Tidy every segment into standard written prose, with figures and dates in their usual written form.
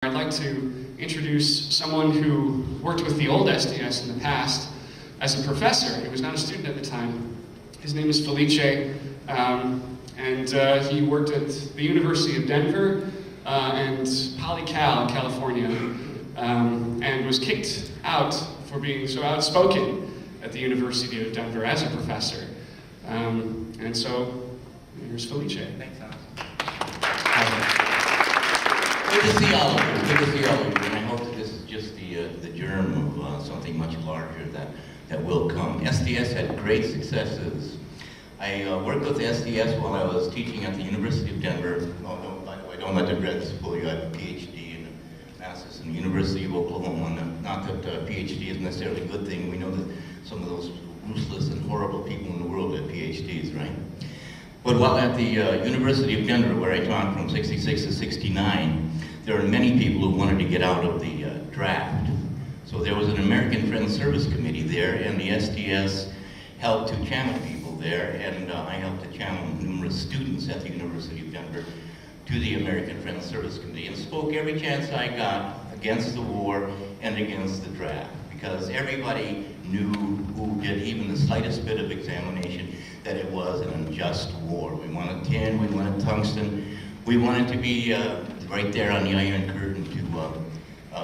I'd like to introduce someone who worked with the old SDS in the past as a professor. He was not a student at the time. His name is Felice, and he worked at the University of Denver and Poly-Cal in California, and was kicked out for being so outspoken at the University of Denver as a professor. And so, here's Felice. Thanks, Alex. Good to see all of you. Good to see all of you. And I hope that this is just the germ of something much larger that will come. SDS had great successes. I worked with the SDS while I was teaching at the University of Denver. Oh, no, by the way, don't let the dreads fool you. I have a PhD and a master's in the University of Oklahoma. Not that PhD is necessarily a good thing. We know that some of those ruthless and horrible people in the world have PhDs, right? But while at the University of Denver, where I taught from 66 to 69, there were many people who wanted to get out of the draft. So there was an American Friends Service Committee there, and the SDS helped to channel people there, and I helped to channel numerous students at the University of Denver to the American Friends Service Committee, and spoke every chance I got against the war and against the draft, because everybody knew who did even the slightest bit of examination that it was an unjust war. We wanted tin, we wanted tungsten, we wanted to be right there on the Iron Curtain to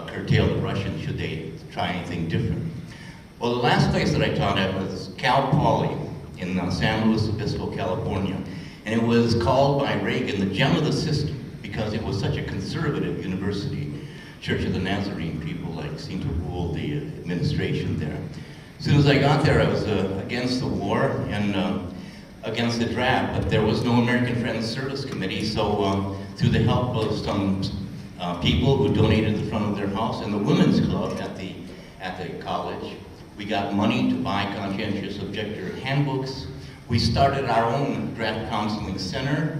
curtail the Russians should they try anything different. Well, the last place that I taught at was Cal Poly in San Luis Obispo, California. And it was called by Reagan the gem of the system because it was such a conservative university. Church of the Nazarene people seemed to rule the administration there. As soon as I got there, I was against the war and against the draft, but there was no American Friends Service Committee, so through the help of some people who donated the front of their house and the women's club at the college, we got money to buy conscientious objector handbooks. We started our own draft counseling center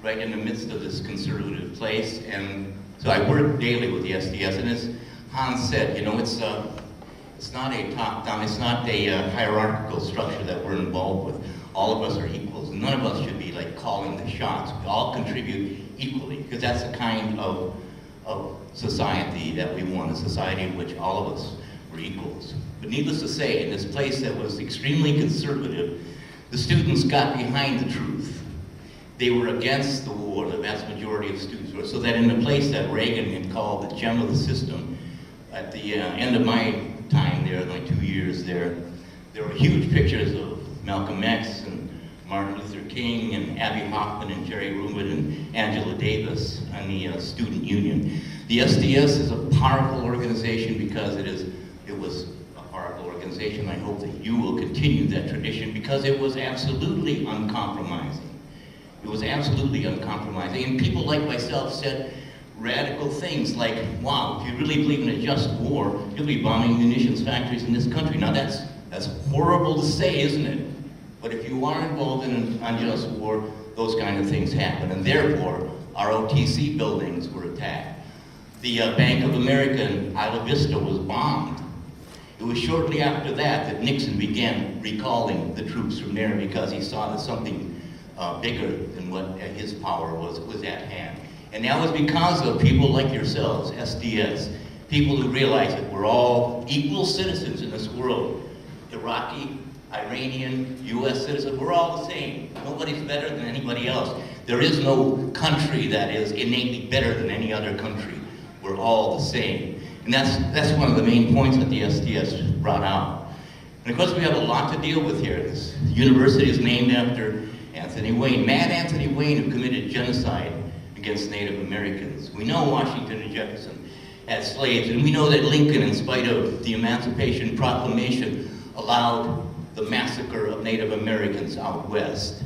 right in the midst of this conservative place, and so I worked daily with the SDS, and as Hans said, you know, it's not a top-down, it's not a hierarchical structure that we're involved with. All of us are equals, and none of us should be like calling the shots. We all contribute equally, because that's the kind of society that we want, a society in which all of us were equals. But needless to say, in this place that was extremely conservative, the students got behind the truth. They were against the war, the vast majority of students were, so that in the place that Reagan had called the gem of the system, at the end of my time there, my 2 years there were huge pictures of Malcolm X and Martin Luther King and Abby Hoffman and Jerry Rubin and Angela Davis and the Student Union. The SDS is a powerful organization because it was a powerful organization. I hope that you will continue that tradition because it was absolutely uncompromising. It was absolutely uncompromising. And people like myself said radical things like, wow, if you really believe in a just war, you'll be bombing munitions factories in this country. Now that's horrible to say, isn't it? But if you are involved in an unjust war, those kind of things happen. And therefore, our OTC buildings were attacked. The Bank of America in Isla Vista was bombed. It was shortly after that Nixon began recalling the troops from there because he saw that something bigger than what his power was at hand. And that was because of people like yourselves, SDS, people who realize that we're all equal citizens in this world. Iraqi, Iranian, US citizen, we're all the same. Nobody's better than anybody else. There is no country that is innately better than any other country. We're all the same. And that's one of the main points that the SDS brought out. And of course we have a lot to deal with here. This university is named after Anthony Wayne, Mad Anthony Wayne, who committed genocide against Native Americans. We know Washington and Jefferson had slaves, and we know that Lincoln, in spite of the Emancipation Proclamation, allowed the massacre of Native Americans out west.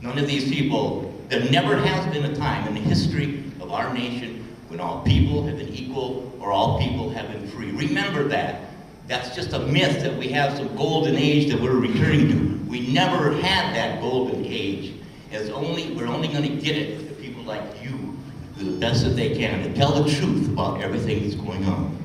None of these people, there never has been a time in the history of our nation when all people have been equal or all people have been free. Remember that. That's just a myth that we have some golden age that we're returning to. We never had that golden age. We're only going to get it if people like you do the best that they can to tell the truth about everything that's going on.